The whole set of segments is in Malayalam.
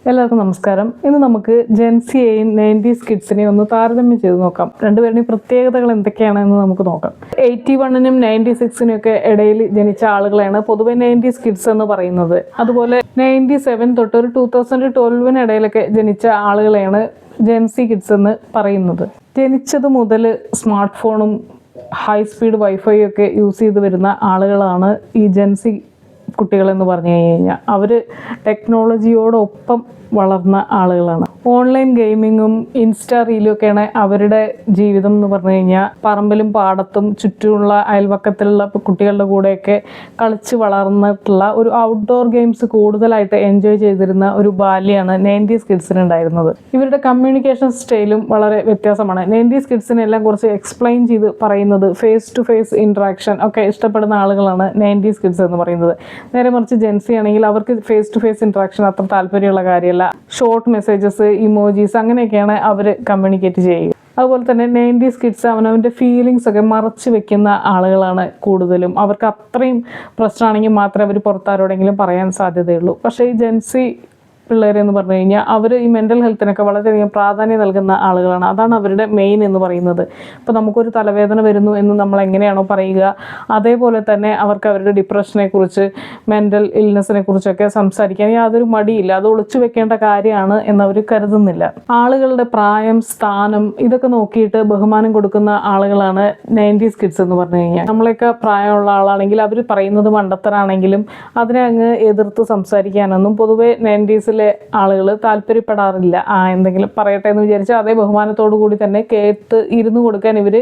എല്ലാവർക്കും നമസ്കാരം. ഇന്ന് നമുക്ക് ജെൻസിയെയും 90s കിഡ്സിനെയും ഒന്ന് താരതമ്യം ചെയ്ത് നോക്കാം. രണ്ടുപേരുടെയും പ്രത്യേകതകൾ എന്തൊക്കെയാണെന്ന് നമുക്ക് നോക്കാം. 81നും 96നും ഒക്കെ ഇടയിൽ ജനിച്ച ആളുകളെയാണ് പൊതുവെ 90s കിഡ്സ് എന്ന് പറയുന്നത്. അതുപോലെ 97 തൊട്ട് ഒരു 2012 ഇടയിലൊക്കെ ജനിച്ച ആളുകളെയാണ് ജെൻസി കിഡ്സ് എന്ന് പറയുന്നത്. ജനിച്ചത് മുതൽ സ്മാർട്ട് ഫോണും ഹൈ സ്പീഡ് വൈഫൈ ഒക്കെ യൂസ് ചെയ്ത് വരുന്ന ആളുകളാണ് ഈ ജെൻസി കുട്ടികളെന്ന് പറഞ്ഞു കഴിഞ്ഞാൽ. അവർ ടെക്നോളജിയോടൊപ്പം വളർന്ന ആളുകളാണ്. ഓൺലൈൻ ഗെയിമിങ്ങും ഇൻസ്റ്റാ റീലും ഒക്കെയാണ് അവരുടെ ജീവിതം എന്ന് പറഞ്ഞു കഴിഞ്ഞാൽ. പറമ്പിലും പാടത്തും ചുറ്റുമുള്ള അയൽവക്കത്തിലുള്ള കുട്ടികളുടെ കൂടെയൊക്കെ കളിച്ച് വളർന്നിട്ടുള്ള ഒരു ഔട്ട്ഡോർ ഗെയിംസ് കൂടുതലായിട്ട് എൻജോയ് ചെയ്തിരുന്ന ഒരു ബാല്യമാണ് 90s കിഡ്സിന് ഉണ്ടായിരുന്നത്. ഇവരുടെ കമ്മ്യൂണിക്കേഷൻ സ്റ്റൈലും വളരെ വ്യത്യാസമാണ്. 90s കിഡ്സിനെ എല്ലാം കുറച്ച് എക്സ്പ്ലെയിൻ ചെയ്ത് പറയുന്നത്, ഫേസ് ടു ഫേസ് ഇൻട്രാക്ഷൻ ഒക്കെ ഇഷ്ടപ്പെടുന്ന ആളുകളാണ് 90s കിഡ്സ് എന്ന് പറയുന്നത്. നേരെ മറിച്ച് ജെൻസി ആണെങ്കിൽ അവർക്ക് ഫേസ് ടു ഫേസ് ഇൻട്രാക്ഷൻ അത്ര താല്പര്യമുള്ള കാര്യമല്ല. ഷോർട്ട് മെസ്സേജസ്, ഇമോജീസ് അങ്ങനെയൊക്കെയാണ് അവർ കമ്മ്യൂണിക്കേറ്റ് ചെയ്യുക. അതുപോലെ തന്നെ 90s കിഡ്സ് അവനവൻ്റെ ഫീലിങ്സ് ഒക്കെ മറച്ച് വെക്കുന്ന ആളുകളാണ് കൂടുതലും. അവർക്ക് അത്രയും പ്രശ്നമാണെങ്കിൽ മാത്രമേ അവർ പുറത്താരോടെങ്കിലും പറയാൻ സാധ്യതയുള്ളൂ. പക്ഷേ ഈ ജെൻസി പിള്ളേരെന്ന് പറഞ്ഞു കഴിഞ്ഞാൽ അവർ ഈ മെൻ്റൽ ഹെൽത്തിനൊക്കെ വളരെയധികം പ്രാധാന്യം നൽകുന്ന ആളുകളാണ്. അതാണ് അവരുടെ മെയിൻ എന്ന് പറയുന്നത്. ഇപ്പോൾ നമുക്കൊരു തലവേദന വരുന്നു എന്ന് നമ്മൾ എങ്ങനെയാണോ പറയുക, അതേപോലെ തന്നെ അവർക്ക് അവരുടെ ഡിപ്രഷനെ കുറിച്ച്, മെൻ്റൽ ഇൽനെസ്സിനെ കുറിച്ചൊക്കെ സംസാരിക്കാൻ യാതൊരു മടിയില്ല. അത് ഒളിച്ചു വെക്കേണ്ട കാര്യമാണ് എന്നവർ കരുതുന്നില്ല. ആളുകളുടെ പ്രായം, സ്ഥാനം ഇതൊക്കെ നോക്കിയിട്ട് ബഹുമാനം കൊടുക്കുന്ന ആളുകളാണ് 90s കിഡ്സ് എന്ന് പറഞ്ഞു കഴിഞ്ഞാൽ. നമ്മളെയൊക്കെ പ്രായമുള്ള ആളാണെങ്കിൽ അവർ പറയുന്നത് മണ്ടത്തരാണെങ്കിലും അതിനെ അങ്ങ് എതിർത്ത് സംസാരിക്കാനൊന്നും പൊതുവെ 90s ആളുകൾ താല്പര്യപ്പെടാറില്ല. എന്തെങ്കിലും പറയട്ടെ എന്ന് വിചാരിച്ചാൽ അതേ ബഹുമാനത്തോടു കൂടി തന്നെ കേട്ട് ഇരുന്ന് കൊടുക്കാൻ ഇവർ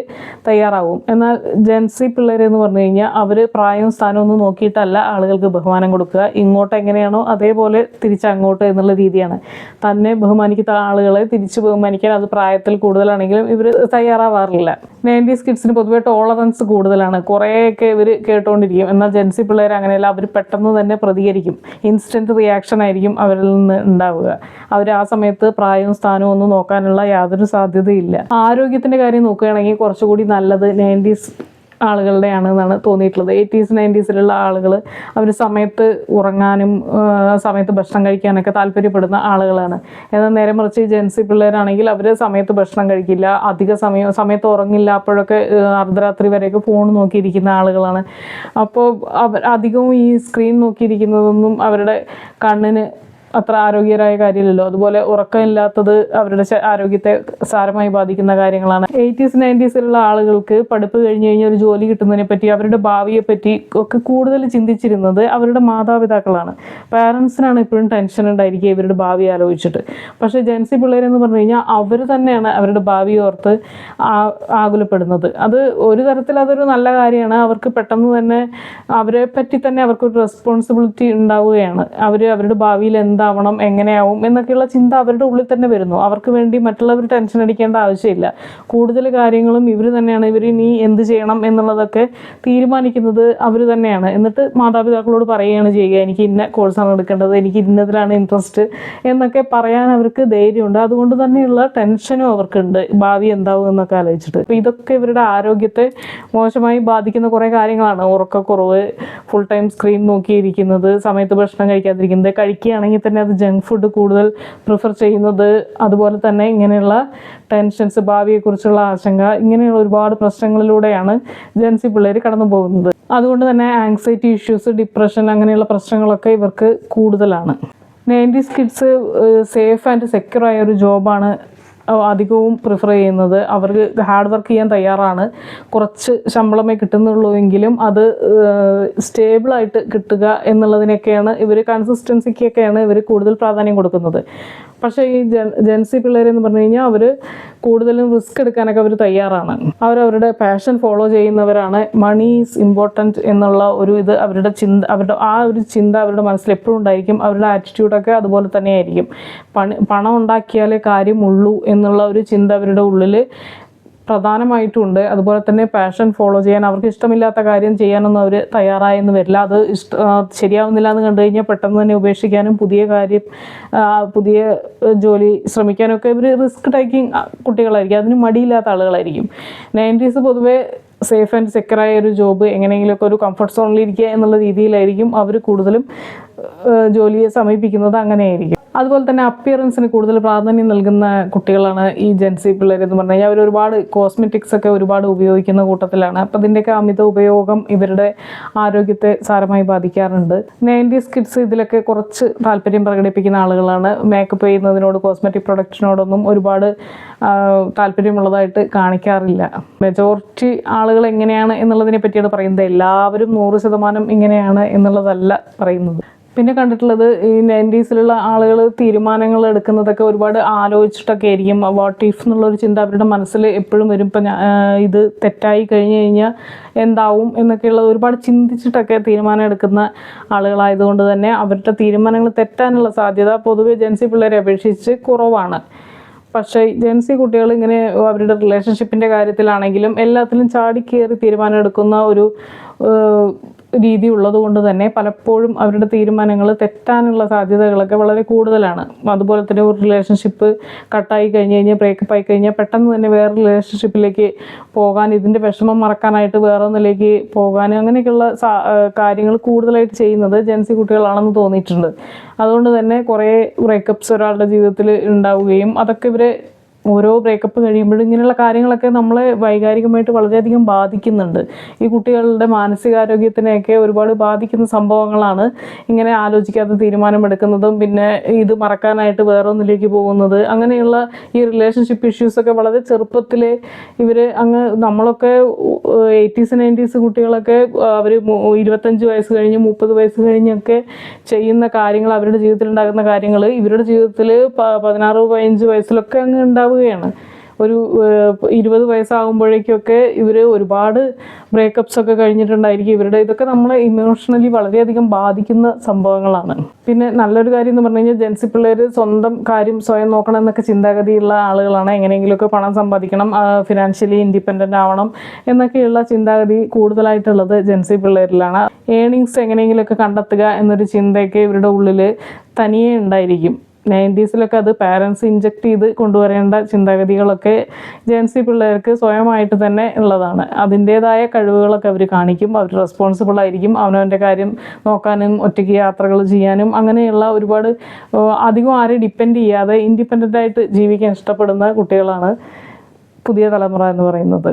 തയ്യാറാവും. എന്നാൽ ജെൻസി പിള്ളേരെന്ന് പറഞ്ഞു കഴിഞ്ഞാൽ അവർ പ്രായവും സ്ഥാനവും ഒന്നും നോക്കിയിട്ടല്ല ആളുകൾക്ക് ബഹുമാനം കൊടുക്കുക. ഇങ്ങോട്ട് എങ്ങനെയാണോ അതേപോലെ തിരിച്ചങ്ങോട്ട് എന്നുള്ള രീതിയാണ്. തന്നെ ബഹുമാനിക്കുന്ന ആളുകളെ തിരിച്ച് ബഹുമാനിക്കാൻ അത് പ്രായത്തിൽ കൂടുതലാണെങ്കിലും ഇവർ തയ്യാറാവാറില്ല. 90s കിഡ്സിന് പൊതുവെ ടോളറൻസ് കൂടുതലാണ്. കുറേയൊക്കെ ഇവർ കേട്ടുകൊണ്ടിരിക്കും. എന്നാൽ ജെൻസി പിള്ളേർ അങ്ങനെയല്ല. അവർ പെട്ടെന്ന് തന്നെ പ്രതികരിക്കും. ഇൻസ്റ്റൻറ്റ് റിയാക്ഷൻ ആയിരിക്കും അവരിൽ നിന്ന് ഉണ്ടാവുക. അവർ ആ സമയത്ത് പ്രായവും സ്ഥാനവും ഒന്നും നോക്കാനുള്ള യാതൊരു സാധ്യതയില്ല. ആരോഗ്യത്തിൻ്റെ കാര്യം നോക്കുകയാണെങ്കിൽ കുറച്ചുകൂടി നല്ലത് 90s ആളുകളുടെയാണ് എന്നാണ് തോന്നിയിട്ടുള്ളത്. 80s 90s ആളുകൾ അവർ സമയത്ത് ഉറങ്ങാനും സമയത്ത് ഭക്ഷണം കഴിക്കാനൊക്കെ താല്പര്യപ്പെടുന്ന ആളുകളാണ്. എന്നാൽ നേരെ മറിച്ച് ജെൻസി പിള്ളേരാണെങ്കിൽ അവർ സമയത്ത് ഭക്ഷണം കഴിക്കില്ല, അധിക സമയത്ത് ഉറങ്ങില്ല. അപ്പോഴൊക്കെ അർദ്ധരാത്രി വരെയൊക്കെ ഫോൺ നോക്കിയിരിക്കുന്ന ആളുകളാണ്. അപ്പോൾ അധികവും ഈ സ്ക്രീൻ നോക്കിയിരിക്കുന്നതൊന്നും അവരുടെ കണ്ണിന് അത്ര ആരോഗ്യകരമായ കാര്യമില്ലല്ലോ. അതുപോലെ ഉറക്കമില്ലാത്തത് അവരുടെ ആരോഗ്യത്തെ സാരമായി ബാധിക്കുന്ന കാര്യങ്ങളാണ്. 80s 90s ആളുകൾക്ക് പഠിപ്പ് കഴിഞ്ഞ് കഴിഞ്ഞാൽ ഒരു ജോലി കിട്ടുന്നതിനെ പറ്റി, അവരുടെ ഭാവിയെ പറ്റി ഒക്കെ കൂടുതൽ ചിന്തിച്ചിരുന്നത് അവരുടെ മാതാപിതാക്കളാണ്. പാരൻസിനാണ് എപ്പോഴും ടെൻഷൻ ഉണ്ടായിരിക്കുക ഇവരുടെ ഭാവി ആലോചിച്ചിട്ട്. പക്ഷേ ജെൻസി പിള്ളേരെന്ന് പറഞ്ഞു കഴിഞ്ഞാൽ അവർ തന്നെയാണ് അവരുടെ ഭാവി ഓർത്ത് ആകുലപ്പെടുന്നത്. അത് ഒരു തരത്തിൽ അതൊരു നല്ല കാര്യമാണ്. അവർക്ക് പെട്ടെന്ന് തന്നെ അവരെ പറ്റി തന്നെ അവർക്കൊരു റെസ്പോൺസിബിലിറ്റി ഉണ്ടാവുകയാണ്. അവരുടെ ഭാവിയിൽ എന്താവണം, എങ്ങനെയാവും എന്നൊക്കെയുള്ള ചിന്ത അവരുടെ ഉള്ളിൽ തന്നെ വരുന്നു. അവർക്ക് വേണ്ടി മറ്റുള്ളവർ ടെൻഷൻ അടിക്കേണ്ട ആവശ്യമില്ല. കൂടുതൽ കാര്യങ്ങളും ഇവർ തന്നെയാണ്. ഇവർ ഇനി എന്ത് ചെയ്യണം എന്നുള്ളതൊക്കെ തീരുമാനിക്കുന്നത് അവർ തന്നെയാണ്. എന്നിട്ട് മാതാപിതാക്കളോട് പറയുകയാണ് ചെയ്യുക, എനിക്ക് ഇന്ന കോഴ്സാണ് എടുക്കേണ്ടത്, എനിക്ക് ഇന്നതിലാണ് ഇൻട്രസ്റ്റ് എന്നൊക്കെ പറയാൻ അവർക്ക് ധൈര്യമുണ്ട്. അതുകൊണ്ട് തന്നെയുള്ള ടെൻഷനും അവർക്കുണ്ട്, ഭാവി എന്താവും എന്നൊക്കെ ആലോചിച്ചിട്ട്. അപ്പോൾ ഇതൊക്കെ ഇവരുടെ ആരോഗ്യത്തെ മോശമായി ബാധിക്കുന്ന കുറേ കാര്യങ്ങളാണ്. ഉറക്കക്കുറവ്, ഫുൾ ടൈം സ്ക്രീൻ നോക്കിയിരിക്കുന്നത്, സമയത്ത് ഭക്ഷണം കഴിക്കാതിരിക്കുന്നത്, കഴിക്കുകയാണെങ്കിൽ തന്നെ അത് ജങ്ക് ഫുഡ് കൂടുതൽ പ്രിഫർ ചെയ്യുന്നത്, അതുപോലെ തന്നെ ഇങ്ങനെയുള്ള ടെൻഷൻസ്, ഭാവിയെക്കുറിച്ചുള്ള ആശങ്ക, ഇങ്ങനെയുള്ള ഒരുപാട് പ്രശ്നങ്ങളിലൂടെയാണ് ജെൻസി പിള്ളേർ കടന്നു പോകുന്നത്. അതുകൊണ്ട് തന്നെ ആങ്സൈറ്റി ഇഷ്യൂസ്, ഡിപ്രഷൻ അങ്ങനെയുള്ള പ്രശ്നങ്ങളൊക്കെ ഇവർക്ക് കൂടുതലാണ്. 90s kids safe and secure ആയ ഒരു ജോബാണ് അധികവും പ്രിഫർ ചെയ്യുന്നത്. അവർക്ക് ഹാർഡ് വർക്ക് ചെയ്യാൻ തയ്യാറാണ്. കുറച്ച് ശമ്പളമേ കിട്ടുന്നുള്ളൂ എങ്കിലും അത് സ്റ്റേബിളായിട്ട് കിട്ടുക എന്നുള്ളതിനൊക്കെയാണ് ഇവർ, കൺസിസ്റ്റൻസിക്കൊക്കെയാണ് ഇവർ കൂടുതൽ പ്രാധാന്യം കൊടുക്കുന്നത്. പക്ഷേ ഈ ജെൻസി പിള്ളേരെന്ന് പറഞ്ഞു കഴിഞ്ഞാൽ അവർ കൂടുതലും റിസ്ക് എടുക്കാനൊക്കെ അവർ തയ്യാറാണ്. അവരവരുടെ പാഷൻ ഫോളോ ചെയ്യുന്നവരാണ്. മണി ഈസ് ഇമ്പോർട്ടൻറ്റ് എന്നുള്ള ഒരു ഇത് അവരുടെ ചിന്ത അവരുടെ മനസ്സിൽ എപ്പോഴും ഉണ്ടായിരിക്കും. അവരുടെ ആറ്റിറ്റ്യൂഡൊക്കെ അതുപോലെ തന്നെ ആയിരിക്കും. പണം ഉണ്ടാക്കിയാലേ കാര്യമുള്ളൂ എന്നുള്ള ഒരു ചിന്ത അവരുടെ ഉള്ളിൽ പ്രധാനമായിട്ടുണ്ട്. അതുപോലെ തന്നെ പാഷൻ ഫോളോ ചെയ്യാൻ, അവർക്ക് ഇഷ്ടമില്ലാത്ത കാര്യം ചെയ്യാനൊന്നും അവർ തയ്യാറായെന്ന് വരില്ല. അത് ശരിയാവുന്നില്ല എന്ന് കണ്ടു കഴിഞ്ഞാൽ പെട്ടെന്ന് തന്നെ ഉപേക്ഷിക്കാനും പുതിയ ജോലി ശ്രമിക്കാനൊക്കെ ഇവർ റിസ്ക് ടേക്കിംഗ് കുട്ടികളായിരിക്കും. അതിന് മടിയില്ലാത്ത ആളുകളായിരിക്കും. 90s പൊതുവെ സേഫ് ആൻഡ് സെക്യൂറായ ഒരു ജോബ്, എങ്ങനെയെങ്കിലുമൊക്കെ ഒരു കംഫർട്ട് സോണിലിരിക്കുക എന്നുള്ള രീതിയിലായിരിക്കും അവർ കൂടുതലും ജോലിയെ സമീപിക്കുന്നത്. അങ്ങനെയായിരിക്കും. അതുപോലെ തന്നെ അപ്പിയറൻസിന് കൂടുതൽ പ്രാധാന്യം നൽകുന്ന കുട്ടികളാണ് ഈ ജെൻസി പിള്ളേർ എന്ന് പറഞ്ഞു കഴിഞ്ഞാൽ. അവർ ഒരുപാട് കോസ്മെറ്റിക്സ് ഒക്കെ ഒരുപാട് ഉപയോഗിക്കുന്ന കൂട്ടത്തിലാണ്. അപ്പം അതിൻ്റെയൊക്കെ അമിത ഉപയോഗം ഇവരുടെ ആരോഗ്യത്തെ സാരമായി ബാധിക്കാറുണ്ട്. 90s കിഡ്സ് ഇതിലൊക്കെ കുറച്ച് താല്പര്യം പ്രകടിപ്പിക്കുന്ന ആളുകളാണ്. മേക്കപ്പ് ചെയ്യുന്നതിനോട്, കോസ്മെറ്റിക് പ്രൊഡക്റ്റിനോടൊന്നും ഒരുപാട് താല്പര്യമുള്ളതായിട്ട് കാണിക്കാറില്ല. മെജോറിറ്റി ആളുകൾ എങ്ങനെയാണ് എന്നുള്ളതിനെ പറ്റിയാണ് പറയുന്നത്. എല്ലാവരും 100% ഇങ്ങനെയാണ് എന്നുള്ളതല്ല പറയുന്നത്. പിന്നെ കണ്ടിട്ടുള്ളത് ഈ 90s ആളുകൾ തീരുമാനങ്ങൾ എടുക്കുന്നതൊക്കെ ഒരുപാട് ആലോചിച്ചിട്ടൊക്കെ ആയിരിക്കും. വാട്ട് ഇഫ് എന്നുള്ളൊരു ചിന്ത അവരുടെ മനസ്സിൽ എപ്പോഴും വരും. ഇപ്പം ഇത് തെറ്റായി കഴിഞ്ഞ് കഴിഞ്ഞാൽ എന്താവും എന്നൊക്കെയുള്ളത് ഒരുപാട് ചിന്തിച്ചിട്ടൊക്കെ തീരുമാനം എടുക്കുന്ന ആളുകളായതുകൊണ്ട് തന്നെ അവരുടെ തീരുമാനങ്ങൾ തെറ്റാനുള്ള സാധ്യത പൊതുവെ ജെൻസി പിള്ളേരെ അപേക്ഷിച്ച് കുറവാണ്. പക്ഷേ ജെൻസി കുട്ടികൾ ഇങ്ങനെ അവരുടെ റിലേഷൻഷിപ്പിൻ്റെ കാര്യത്തിലാണെങ്കിലും എല്ലാത്തിലും ചാടിക്കേറി തീരുമാനം എടുക്കുന്ന ഒരു രീതി ഉള്ളത് കൊണ്ട് തന്നെ പലപ്പോഴും അവരുടെ തീരുമാനങ്ങൾ തെറ്റാനുള്ള സാധ്യതകളൊക്കെ വളരെ കൂടുതലാണ്. അതുപോലെ തന്നെ ഒരു റിലേഷൻഷിപ്പ് കട്ടായി കഴിഞ്ഞ് കഴിഞ്ഞാൽ, ബ്രേക്കപ്പ് ആയി കഴിഞ്ഞാൽ പെട്ടെന്ന് തന്നെ വേറെ റിലേഷൻഷിപ്പിലേക്ക് പോകാൻ, ഇതിൻ്റെ വിഷമം മറക്കാനായിട്ട് വേറെ ഒന്നിലേക്ക് പോകാൻ, അങ്ങനെയൊക്കെയുള്ള കാര്യങ്ങൾ കൂടുതലായിട്ട് ചെയ്യുന്നത് ജെൻസി കുട്ടികളാണെന്ന് തോന്നിയിട്ടുണ്ട്. അതുകൊണ്ട് തന്നെ കുറേ ബ്രേക്കപ്സ് ഒരാളുടെ ജീവിതത്തിൽ ഉണ്ടാവുകയും അതൊക്കെ ഇവരെ ഓരോ ബ്രേക്കപ്പ് കഴിയുമ്പോഴും ഇങ്ങനെയുള്ള കാര്യങ്ങളൊക്കെ നമ്മളെ വൈകാരികമായിട്ട് വളരെയധികം ബാധിക്കുന്നുണ്ട്. ഈ കുട്ടികളുടെ മാനസികാരോഗ്യത്തിനെയൊക്കെ ഒരുപാട് ബാധിക്കുന്ന സംഭവങ്ങളാണ് ഇങ്ങനെ ആലോചിക്കാതെ തീരുമാനമെടുക്കുന്നതും പിന്നെ ഇത് മറക്കാനായിട്ട് വേറെ ഒന്നിലേക്ക് പോകുന്നത്. അങ്ങനെയുള്ള ഈ റിലേഷൻഷിപ്പ് ഇഷ്യൂസൊക്കെ വളരെ ചെറുപ്പത്തിൽ ഇവർ നമ്മളൊക്കെ 80s 90s കുട്ടികളൊക്കെ അവർ 25 വയസ്സ് കഴിഞ്ഞ് 30 വയസ്സ് കഴിഞ്ഞൊക്കെ ചെയ്യുന്ന കാര്യങ്ങൾ, അവരുടെ ജീവിതത്തിൽ ഉണ്ടാകുന്ന കാര്യങ്ങൾ ഇവരുടെ ജീവിതത്തിൽ 16-15 വയസ്സിലൊക്കെ അങ്ങ് ഉണ്ടാവുകയാണ്. ഒരു 20 വയസ്സാകുമ്പോഴേക്കൊക്കെ ഇവർ ഒരുപാട് ബ്രേക്കപ്സ് ഒക്കെ കഴിഞ്ഞിട്ടുണ്ടായിരിക്കും. ഇതൊക്കെ നമ്മളെ ഇമോഷണലി വളരെയധികം ബാധിക്കുന്ന സംഭവങ്ങളാണ്. പിന്നെ നല്ലൊരു കാര്യം എന്ന് പറഞ്ഞു കഴിഞ്ഞാൽ ജെൻസി പിള്ളേർ സ്വന്തം കാര്യം സ്വയം നോക്കണം എന്നൊക്കെ ചിന്താഗതിയുള്ള ആളുകളാണ്. എങ്ങനെയെങ്കിലുമൊക്കെ പണം സമ്പാദിക്കണം, ഫിനാൻഷ്യലി ഇൻഡിപെൻഡൻ്റ് ആവണം എന്നൊക്കെയുള്ള ചിന്താഗതി കൂടുതലായിട്ടുള്ളത് ജെൻസി പിള്ളേരിലാണ്. ഏണിങ്സ് എങ്ങനെയെങ്കിലുമൊക്കെ കണ്ടെത്തുക എന്നൊരു ചിന്തയൊക്കെ ഇവരുടെ ഉള്ളിൽ തനിയെ ഉണ്ടായിരിക്കും. 90s അത് പാരൻസ് ഇൻജക്റ്റ് ചെയ്ത് കൊണ്ടുവരേണ്ട ചിന്താഗതികളൊക്കെ ജെൻസി പിള്ളേർക്ക് സ്വയമായിട്ട് തന്നെ ഉള്ളതാണ്. അതിൻ്റേതായ കഴിവുകളൊക്കെ അവർ കാണിക്കും. അവർ റെസ്പോൺസിബിൾ ആയിരിക്കും. അവനവൻ്റെ കാര്യം നോക്കാനും ഒറ്റയ്ക്ക് യാത്രകൾ ചെയ്യാനും അങ്ങനെയുള്ള ഒരുപാട് അധികം ആരെയും ഡിപ്പെൻഡ് ചെയ്യാതെ ഇൻഡിപെൻഡൻ്റ് ആയിട്ട് ജീവിക്കാൻ ഇഷ്ടപ്പെടുന്ന കുട്ടികളാണ് പുതിയ തലമുറ എന്ന് പറയുന്നത്.